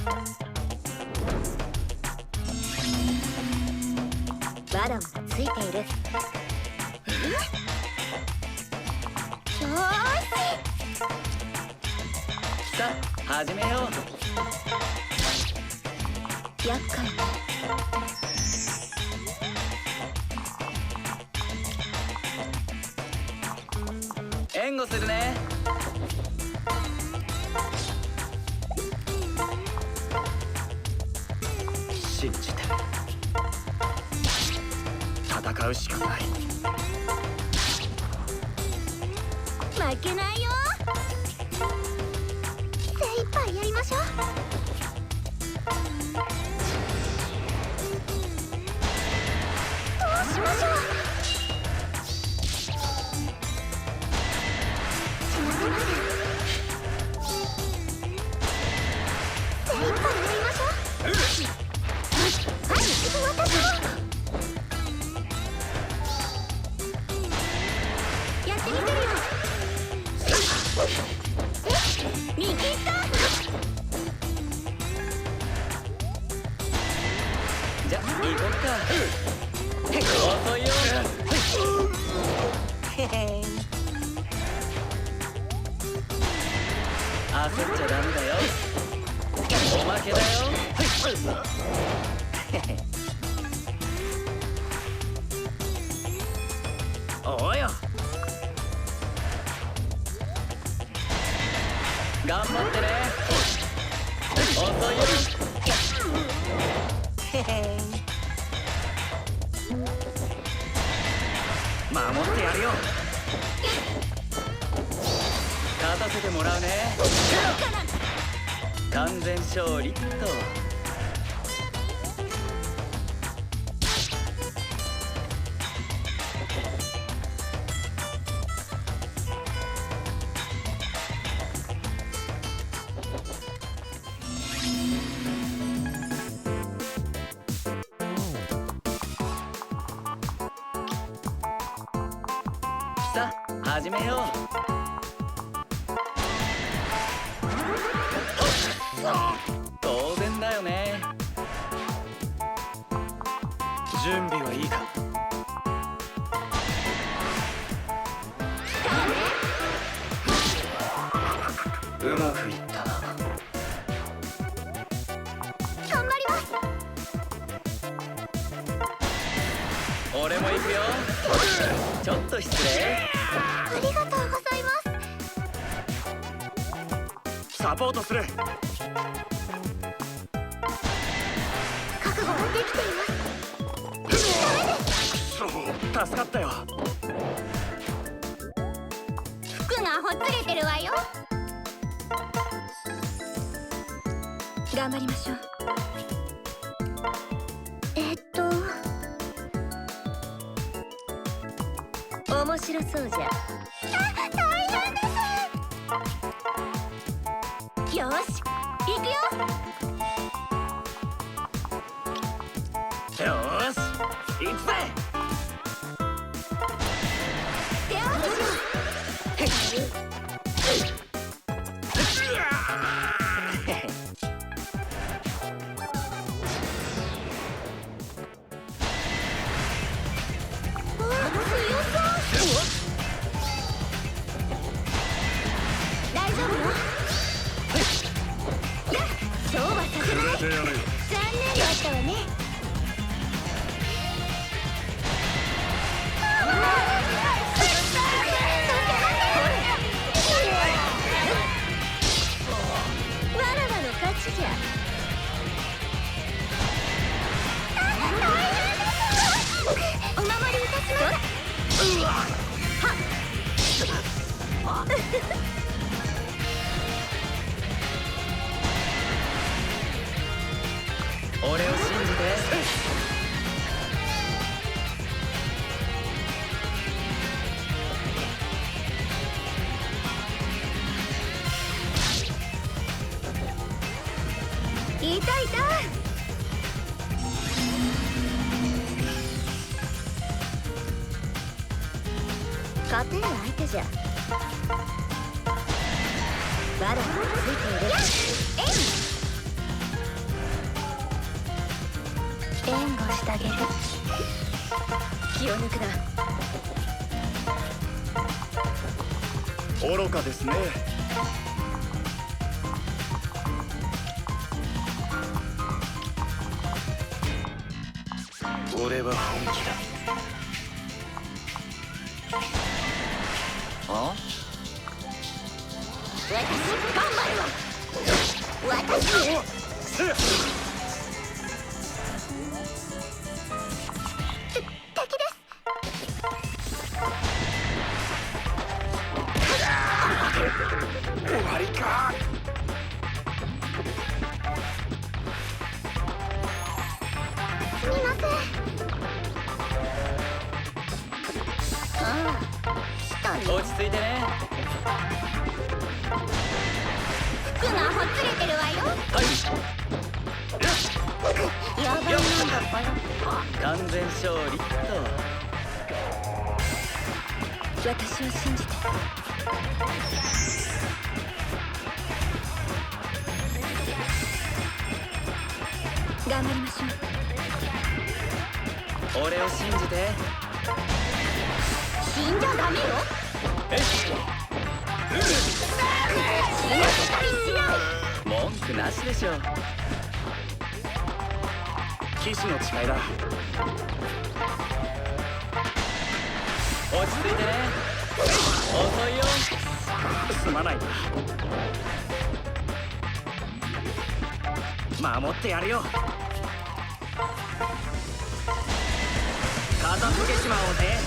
まだまだついている。よーし。さあ始めよう。厄介ね。援護するね。信じて戦うしかない。負けないよ。精一杯やりましょう。どうしましょう。すみません。精一杯やりましょう。はい、私も。やってみてるよ。見切った。じゃあ行こっか。遅いよ。へへん。焦っちゃダメだよ。おまけだよ。おうよ。頑張ってね。遅いよ。へへん。守ってやるよ。勝たせてもらうね。完全勝利っと。さあ始めよう。当然だよね。準備はいいか。うまくいったな。頑張ります。俺も行くよ。ちょっと失礼。ありがとうございます。サポートする。覚悟ができています。助かったよ。服がほつれてるわよ。頑張りましょう。面白そうじゃ。大変です。よし、行くよ。よーし行くぜ。手合わせしよう。残念だったわね。わらわの勝ちじゃ。お守りいたします。俺を信じて。いたいた。勝てる相手じゃ。まだまだついている。えい。してあげる。気を抜くな。愚かですね。俺は本気だ。あ？私頑張るわ。私敵です。終わりか。すみません。ああ、来たね。落ち着いてね。服がほつれてるわよ。はい。やばいなんだから完全勝利と。私を信じて。頑張りましょう。俺を信じて。死んじゃダメよ。え死なせたりしない。文句なしでしょ。騎士の誓いだ。落ち着いてね。遅いよ。すまないな。守ってやるよ。片付けちまおうぜ。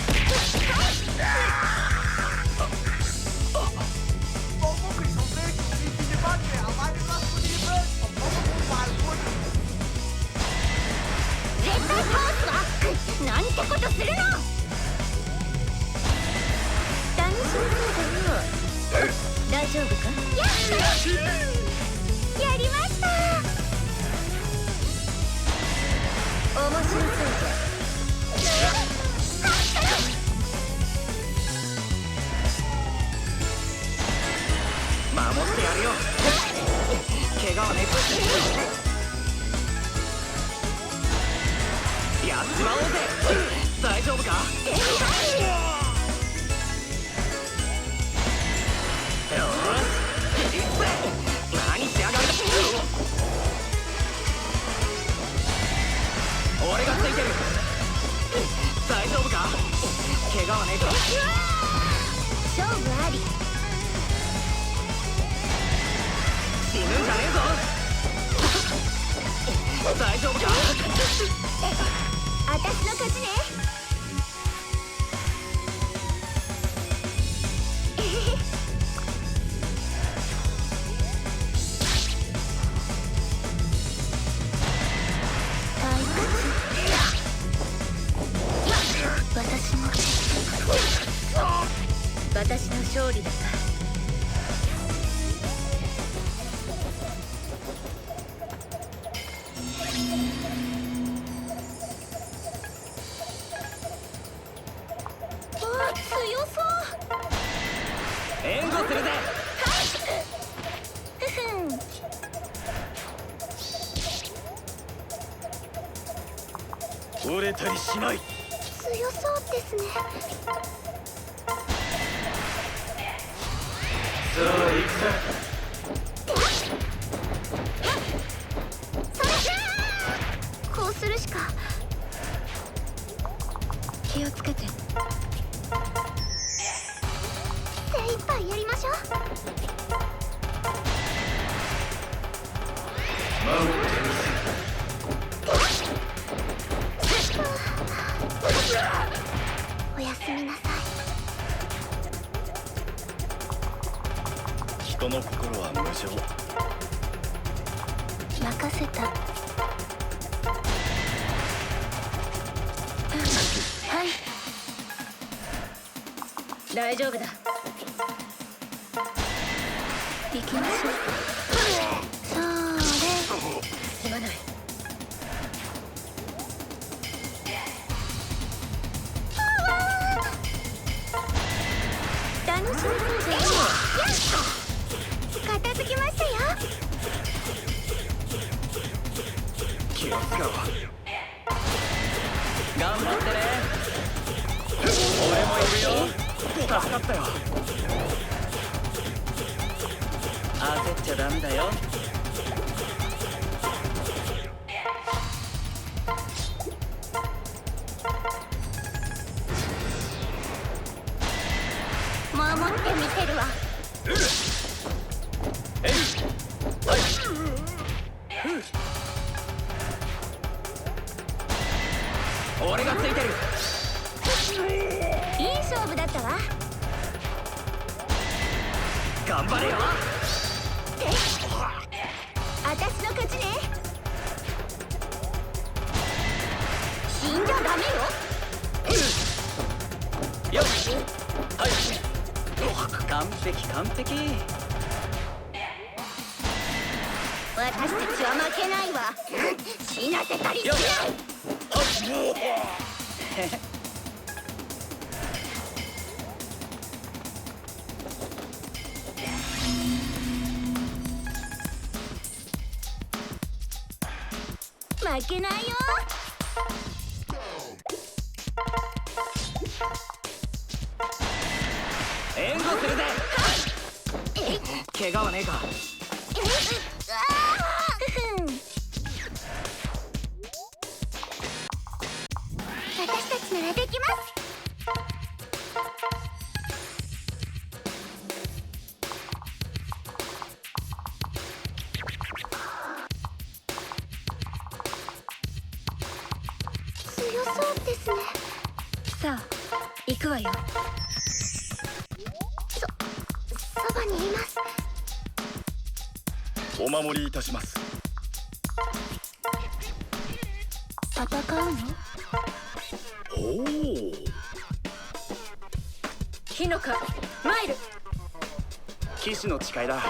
絶対倒すわ。なんてことするの。楽しそうだよ。大丈夫か。やりました。面白そうじゃ。守ってやるよ。怪我はねえ。やっちまおうぜ。大丈夫か。よし。何しやがる。俺がついてる。大丈夫か。怪我はねえか。勝負あり。死ぬんじゃねえぞ。大丈夫か。私の勝ちね。私の勝利だった。強そう。援護するぜ。折れたりしない。強そうですね。さあ行くぜ。それじゃあこうするしか。気をつけて。精一杯やりましょう。守ってみおやすみなさい。人の心は無情。任せた。はい。大丈夫だ。行きましょう。それ。すまない。楽しそうじゃん。片付きましたよ。気を使うわ。かったよ。焦っちゃダメだよ。守ってみせるわ。俺がついてる。いい勝負だったわ。頑張れよ。私の勝ちね。死んじゃダメよ。よし、はい、完璧完璧。私たちは負けないわ。死なせたりしない。負けないよ。援護するぜ。怪我はねえか。私たちならできます。強そうですね。さあ行くわよ。そばにいます。お守りいたします。戦うの？おお、火の粉マイル。騎士の誓いだ。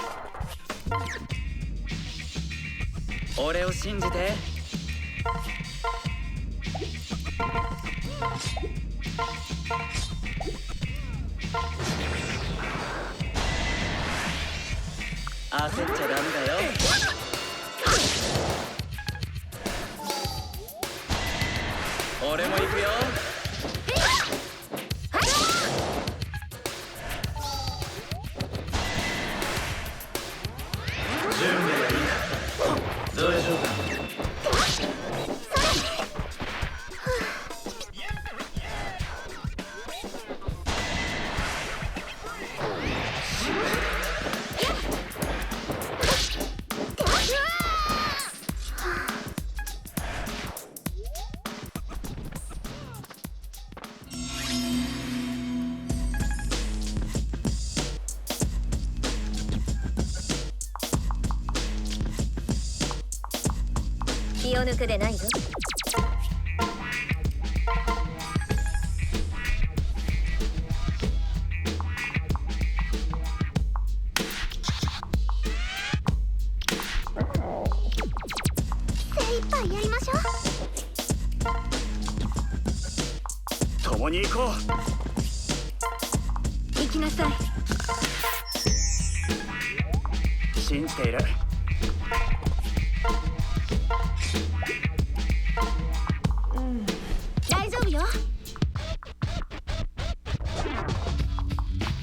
俺を信じて。焦っちゃダメだよ。俺も行くよ。準備はいいか。大丈夫。気を抜くでないぞ。精一杯やりましょう。共に行こ行きなさい。う。信じている。大丈夫よ。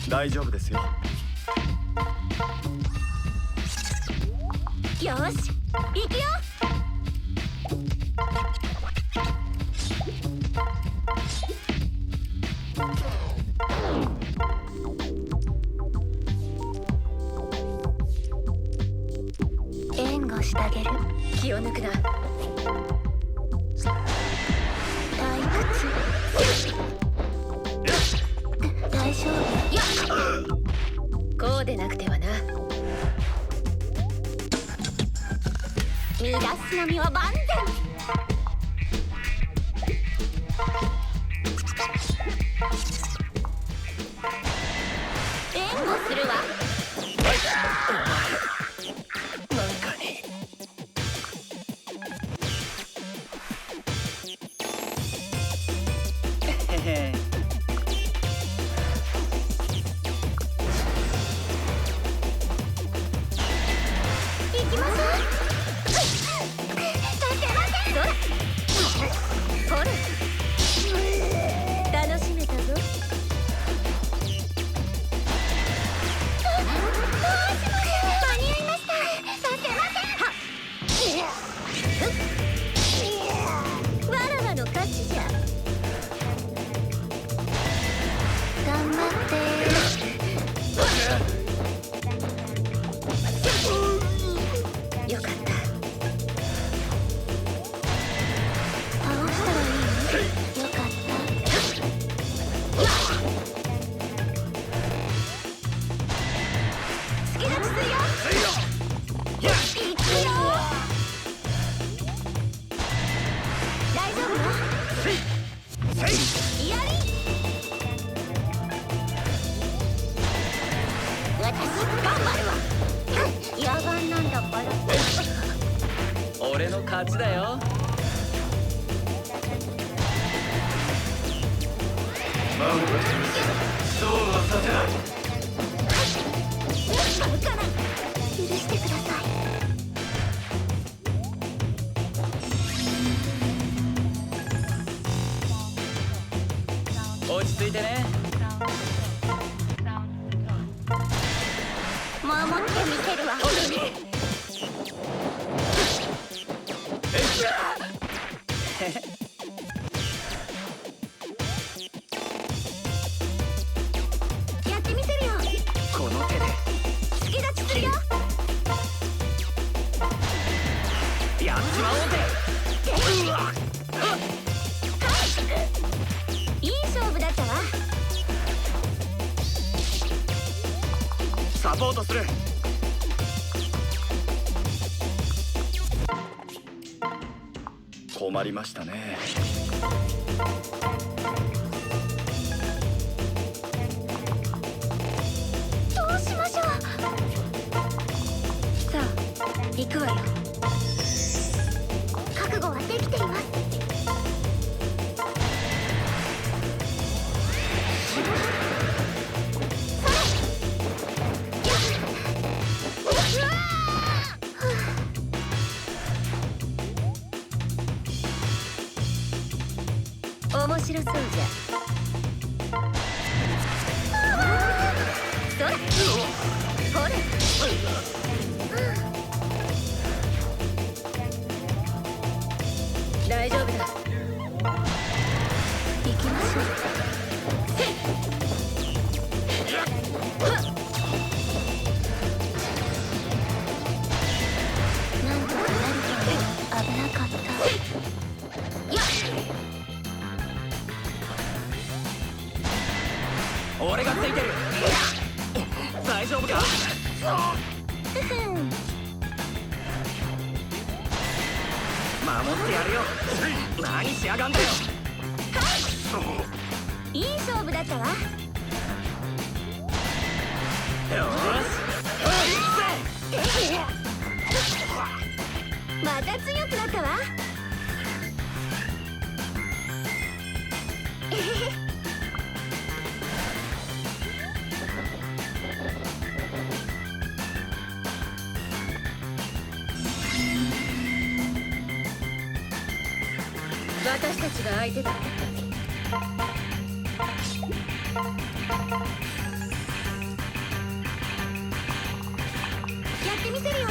大丈夫ですよ。よし行くよ。援護してあげる。気を抜くな。退屈。大丈夫。やっこうでなくてはな。身だすのみは万全。援護するわ。なんかに。へへ。行きましょう。立てません。そらほら楽しめたぞ。勝ちだよ。そうはさせない。バカな、許してください。落ち着いてね。守ってみせるわ。やってみせるよ。この手で突き立ちするよ。やっちまおうぜ。いい勝負だったわ。サポートする。困りましたね。どうしましょう。さあ、行くわよ。覚悟はできています。面白そうじゃ。それほれ。大丈夫だ。行きましょう。なんとかなるか。危なかった。やっ、俺がついてる。大丈夫か。ふふん。守ってやるよ。何しやがんだよ。いい勝負だったわ。よまた強くなったわ。えへへ。私たちが相手だ。やってみせるよ。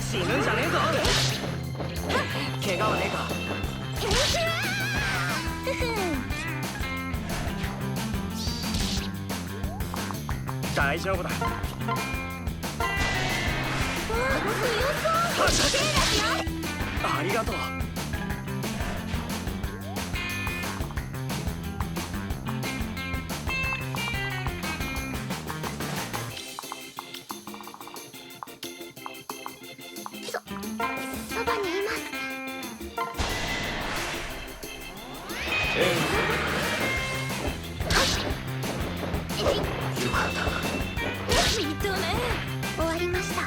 死ぬんじゃねえぞ。怪我はねえか。ふふん。大丈夫だ。強そう。手出すよ。ありがとう。そばにいます。よかった。認め。終わりました。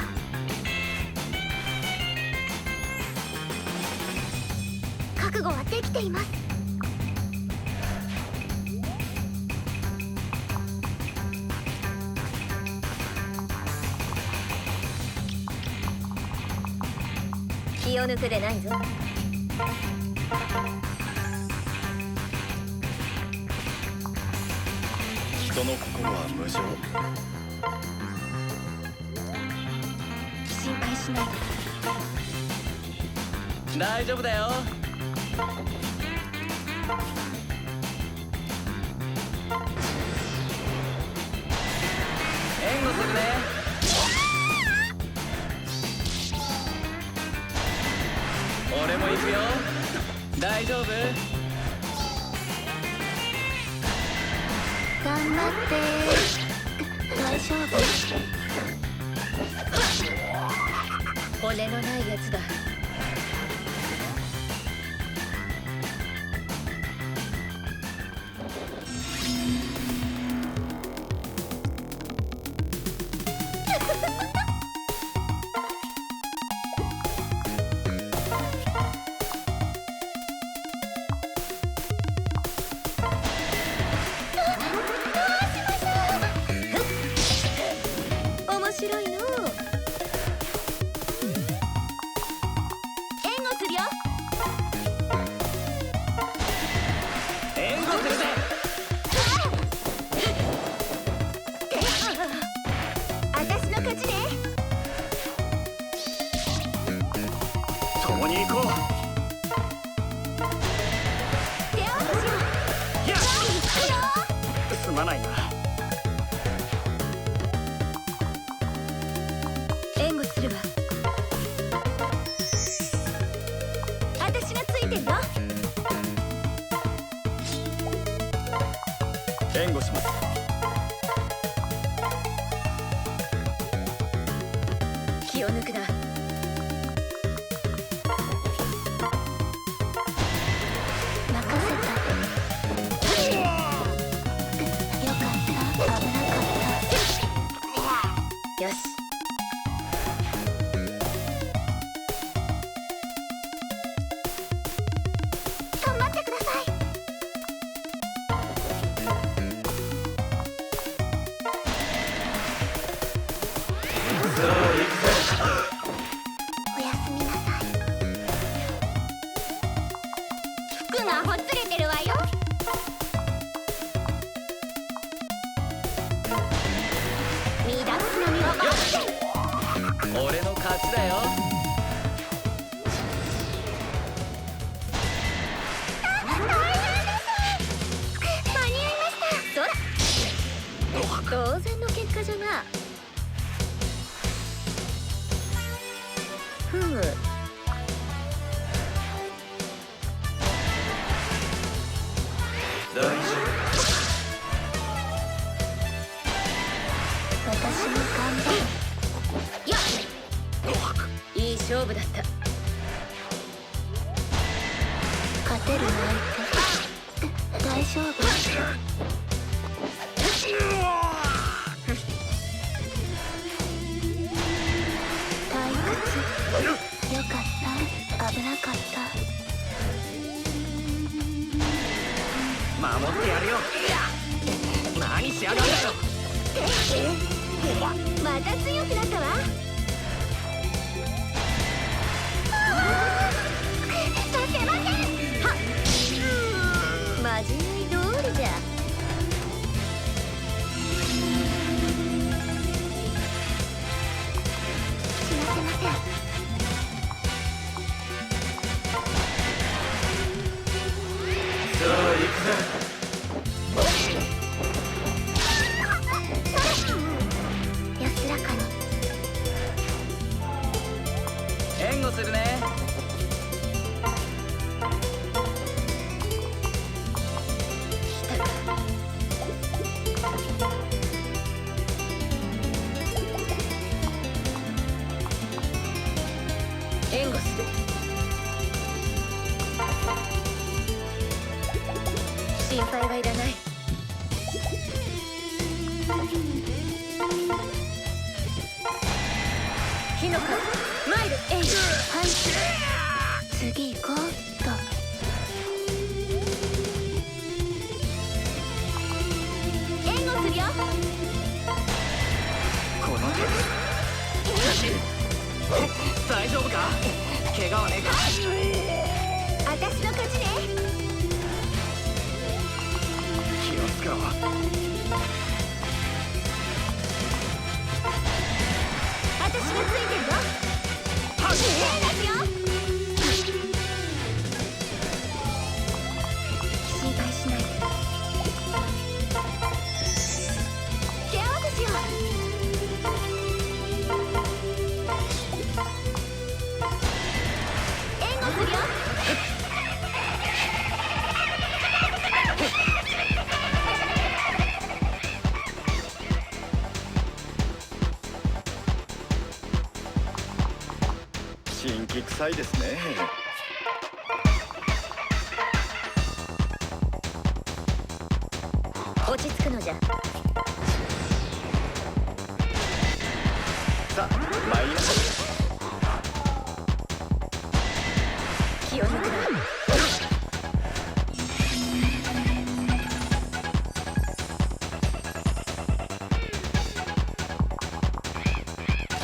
覚悟はできています。気を抜くでないぞ。人の心は無情。心配しないで。大丈夫だよ。援護するね。俺も行くよ。大丈夫？頑張って大丈夫。骨のないやつだ。まないな。援護するわ。私がついてるよ。援護します。気を抜くな。任せた。よかった。危なかった。よし。頑張ってください。おやすみなさい。服がほつれてるわよ。ミダッツの実を待って。俺の勝ちだよ。大変です。間に合いました。そら当然の結果じゃな。ふむ。大丈私も頑張る。よっ、いい勝負だった。勝てるの相手大丈夫。退屈。よかった。危なかった。守ってやるよ。何しやがんだよ。また強くなったわ。させません。はっ、まじない通りじゃ。死なせません。夫。さあ行くぜ。安らかに。援護するね。来たか。援護する。心配はいらない。火の川マイルエイジパンチ。次行こうっと。援護するよ。この手大丈夫か。怪我はねえか。私の勝ちね。気を使うわ。私がついてるよ。はっ、手ですよ。心配しないで。手合わせしよう。援護するよ。辛気臭いですね。落ち着くのじゃ。さあ参りましょ気を抜くな。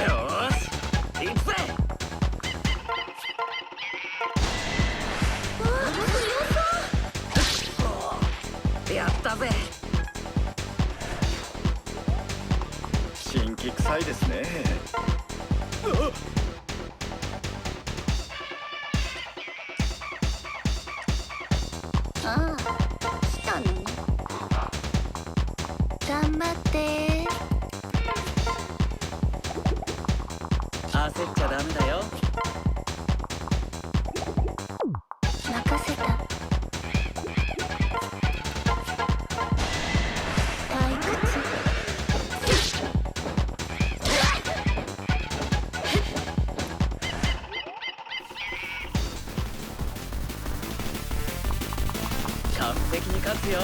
よーし行くぜ。やったぜ。辛気臭いですね。ああ、来たのね。頑張って焦っちゃダメだよ。任せた退屈完璧に勝つよ。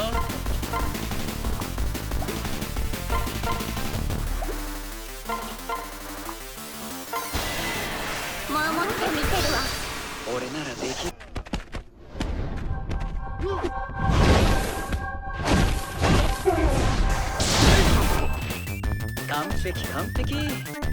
守ってみてるわ俺ならできる。完璧完璧。